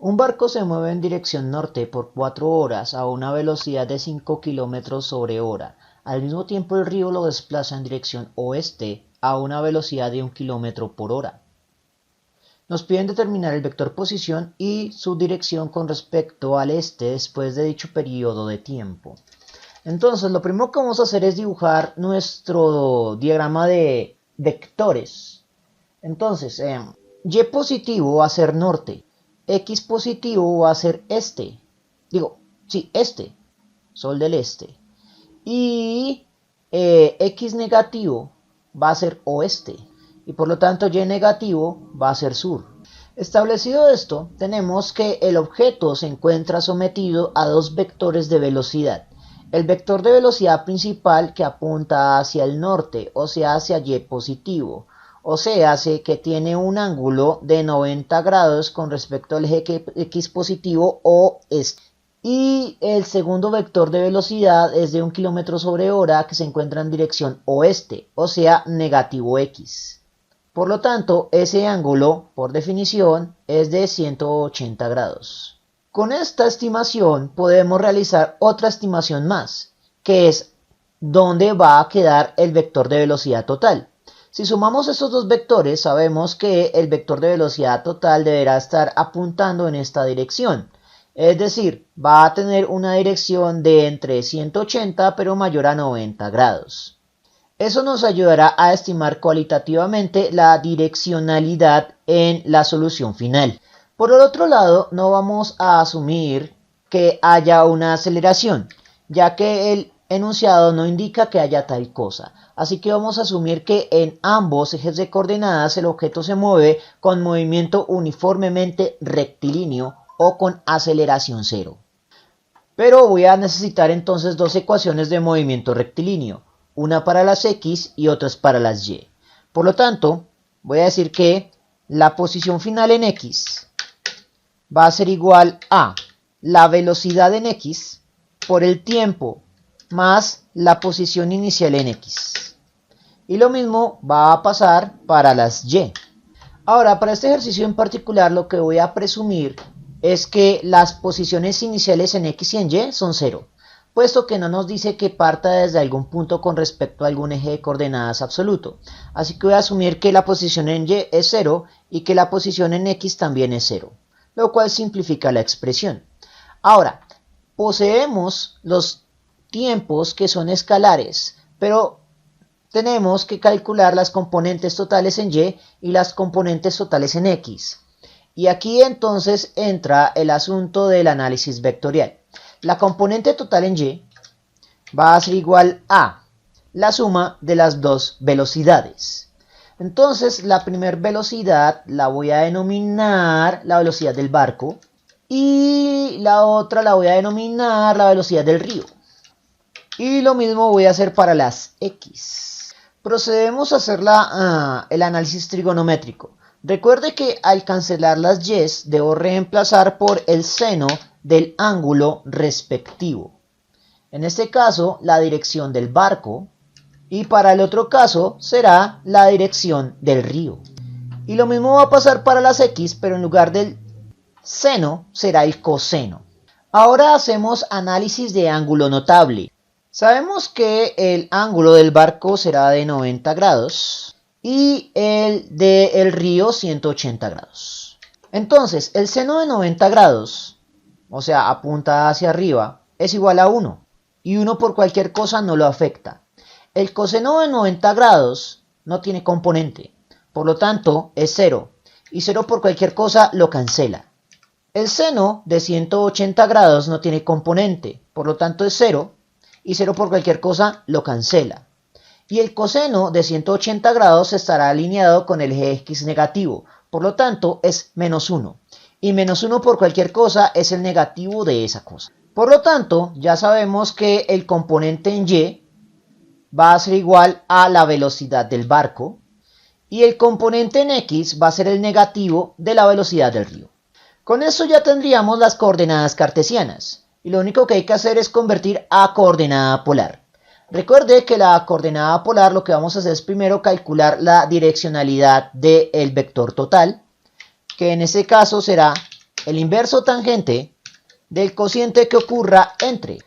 Un barco se mueve en dirección norte por 4 horas a una velocidad de 5 km sobre hora. Al mismo tiempo el río lo desplaza en dirección oeste a una velocidad de 1 km por hora. Nos piden determinar el vector posición y su dirección con respecto al este después de dicho periodo de tiempo. Entonces lo primero que vamos a hacer es dibujar nuestro diagrama de vectores. Entonces, Y positivo va a ser norte. X positivo va a ser este. Este. Sol del este. Y X negativo va a ser oeste. Y por lo tanto Y negativo va a ser sur. Establecido esto, tenemos que el objeto se encuentra sometido a dos vectores de velocidad. El vector de velocidad principal que apunta hacia el norte, o sea, hacia Y positivo. O sea, hace que tiene un ángulo de 90 grados con respecto al eje X positivo o este. Y el segundo vector de velocidad es de 1 km sobre hora que se encuentra en dirección oeste, o sea, negativo X. Por lo tanto, ese ángulo, por definición, es de 180 grados. Con esta estimación podemos realizar otra estimación más, que es dónde va a quedar el vector de velocidad total. Si sumamos estos dos vectores, sabemos que el vector de velocidad total deberá estar apuntando en esta dirección. Es decir, va a tener una dirección de entre 180 pero mayor a 90 grados. Eso nos ayudará a estimar cualitativamente la direccionalidad en la solución final. Por el otro lado, no vamos a asumir que haya una aceleración, ya que el enunciado no indica que haya tal cosa. Así que vamos a asumir que en ambos ejes de coordenadas el objeto se mueve con movimiento uniformemente rectilíneo o con aceleración cero. Pero voy a necesitar entonces dos ecuaciones de movimiento rectilíneo, una para las X y otras para las Y. Por lo tanto, voy a decir que la posición final en X va a ser igual a la velocidad en X por el tiempo más la posición inicial en X. Y lo mismo va a pasar para las Y. Ahora, para este ejercicio en particular, lo que voy a presumir es que las posiciones iniciales en X y en Y son 0, puesto que no nos dice que parta desde algún punto con respecto a algún eje de coordenadas absoluto. Así que voy a asumir que la posición en Y es 0 y que la posición en X también es 0, lo cual simplifica la expresión. Ahora, poseemos los tiempos que son escalares, pero tenemos que calcular las componentes totales en Y y las componentes totales en X. Y aquí entonces entra el asunto del análisis vectorial. La componente total en Y va a ser igual a la suma de las dos velocidades. Entonces la primera velocidad la voy a denominar la velocidad del barco y la otra la voy a denominar la velocidad del río. Y lo mismo voy a hacer para las X. Procedemos a hacer el análisis trigonométrico. Recuerde que al cancelar las Y's debo reemplazar por el seno del ángulo respectivo. En este caso, la dirección del barco. Y para el otro caso será la dirección del río. Y lo mismo va a pasar para las X, pero en lugar del seno será el coseno. Ahora hacemos análisis de ángulo notable. Sabemos que el ángulo del barco será de 90 grados y el del río 180 grados. Entonces, el seno de 90 grados, o sea, apunta hacia arriba, es igual a 1. Y 1 por cualquier cosa no lo afecta. El coseno de 90 grados no tiene componente, por lo tanto es 0. Y 0 por cualquier cosa lo cancela. El seno de 180 grados no tiene componente, por lo tanto es 0. Y 0 por cualquier cosa lo cancela. Y el coseno de 180 grados estará alineado con el eje X negativo, por lo tanto es menos 1. Y menos 1 por cualquier cosa es el negativo de esa cosa. Por lo tanto, ya sabemos que el componente en Y va a ser igual a la velocidad del barco y el componente en X va a ser el negativo de la velocidad del río. Con eso ya tendríamos las coordenadas cartesianas. Y lo único que hay que hacer es convertir a coordenada polar. Recuerde que la coordenada polar lo que vamos a hacer es primero calcular la direccionalidad del vector total, que en este caso será el inverso tangente del cociente que ocurra entre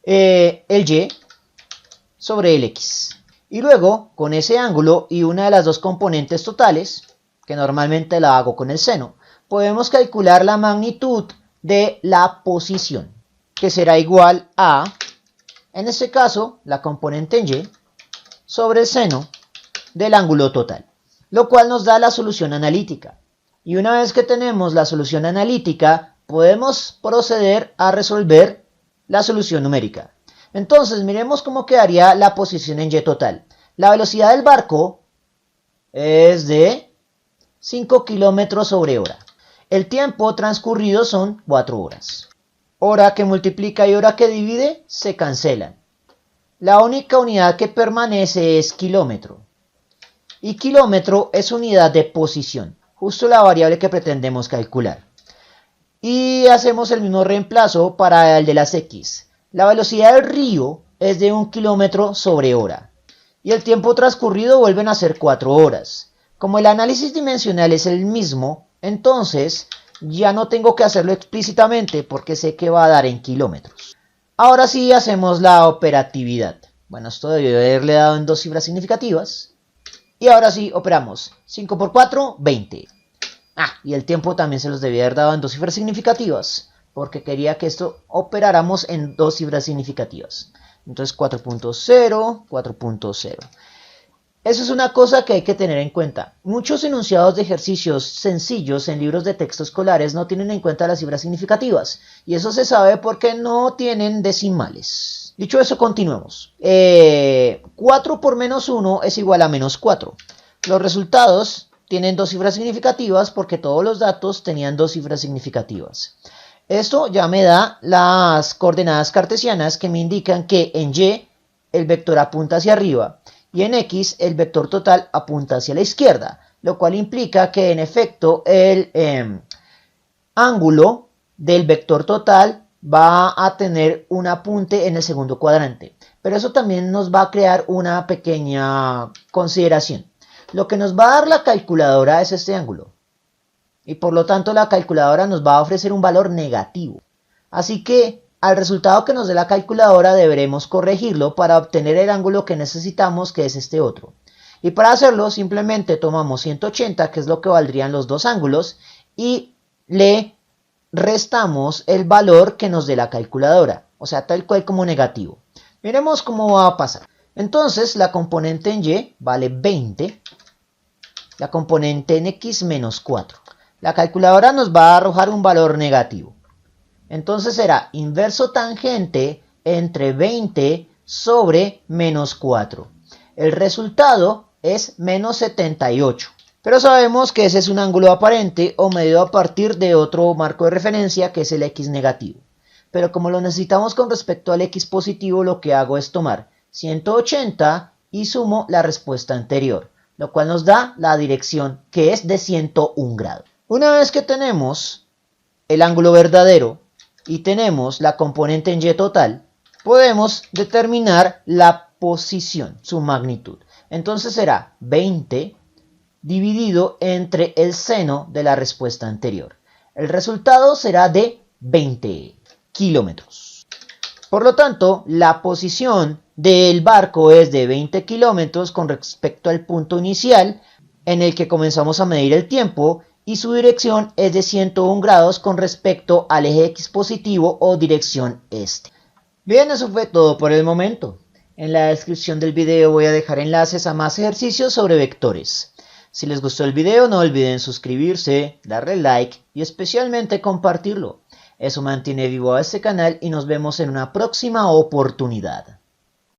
el y sobre el x. Y luego, con ese ángulo y una de las dos componentes totales, que normalmente la hago con el seno, podemos calcular la magnitud de la posición, que será igual a, en este caso, la componente en y sobre el seno del ángulo total, lo cual nos da la solución analítica. Y una vez que tenemos la solución analítica, podemos proceder a resolver la solución numérica. Entonces, miremos cómo quedaría la posición en y total. La velocidad del barco es de 5 km sobre hora. El tiempo transcurrido son 4 horas. Hora que multiplica y hora que divide se cancelan. La única unidad que permanece es kilómetro. Y kilómetro es unidad de posición, justo la variable que pretendemos calcular. Y hacemos el mismo reemplazo para el de las x. La velocidad del río es de 1 km sobre hora. Y el tiempo transcurrido vuelven a ser 4 horas. Como el análisis dimensional es el mismo, entonces ya no tengo que hacerlo explícitamente porque sé que va a dar en kilómetros. Ahora sí hacemos la operatividad. Bueno, esto debió haberle dado en 2 cifras significativas. Y ahora sí operamos. 5 por 4, 20. Y el tiempo también se los debía haber dado en 2 cifras significativas, porque quería que esto operáramos en 2 cifras significativas. Entonces 4.0, 4.0. Eso es una cosa que hay que tener en cuenta. Muchos enunciados de ejercicios sencillos en libros de texto escolares no tienen en cuenta las cifras significativas. Y eso se sabe porque no tienen decimales. Dicho eso, continuemos. 4 por menos 1 es igual a menos 4. Los resultados tienen 2 cifras significativas porque todos los datos tenían 2 cifras significativas. Esto ya me da las coordenadas cartesianas que me indican que en y el vector apunta hacia arriba y en x el vector total apunta hacia la izquierda, lo cual implica que en efecto el ángulo del vector total va a tener un apunte en el segundo cuadrante. Pero eso también nos va a crear una pequeña consideración. Lo que nos va a dar la calculadora es este ángulo. Y por lo tanto la calculadora nos va a ofrecer un valor negativo. Así que al resultado que nos dé la calculadora deberemos corregirlo para obtener el ángulo que necesitamos, que es este otro. Y para hacerlo simplemente tomamos 180, que es lo que valdrían los dos ángulos, y le restamos el valor que nos dé la calculadora, o sea, tal cual como negativo. Miremos cómo va a pasar. Entonces la componente en y vale 20, la componente en x menos 4. La calculadora nos va a arrojar un valor negativo. Entonces será inverso tangente entre 20 sobre menos 4. El resultado es menos 78. Pero sabemos que ese es un ángulo aparente o medido a partir de otro marco de referencia que es el x negativo. Pero como lo necesitamos con respecto al x positivo, lo que hago es tomar 180 y sumo la respuesta anterior, lo cual nos da la dirección que es de 101 grados. Una vez que tenemos el ángulo verdadero y tenemos la componente en y total, podemos determinar la posición, su magnitud. Entonces será 20 dividido entre el seno de la respuesta anterior. El resultado será de 20 kilómetros. Por lo tanto, la posición del barco es de 20 kilómetros con respecto al punto inicial en el que comenzamos a medir el tiempo, y su dirección es de 101 grados con respecto al eje X positivo o dirección este. Bien, eso fue todo por el momento. En la descripción del video voy a dejar enlaces a más ejercicios sobre vectores. Si les gustó el video, no olviden suscribirse, darle like y especialmente compartirlo. Eso mantiene vivo a este canal y nos vemos en una próxima oportunidad.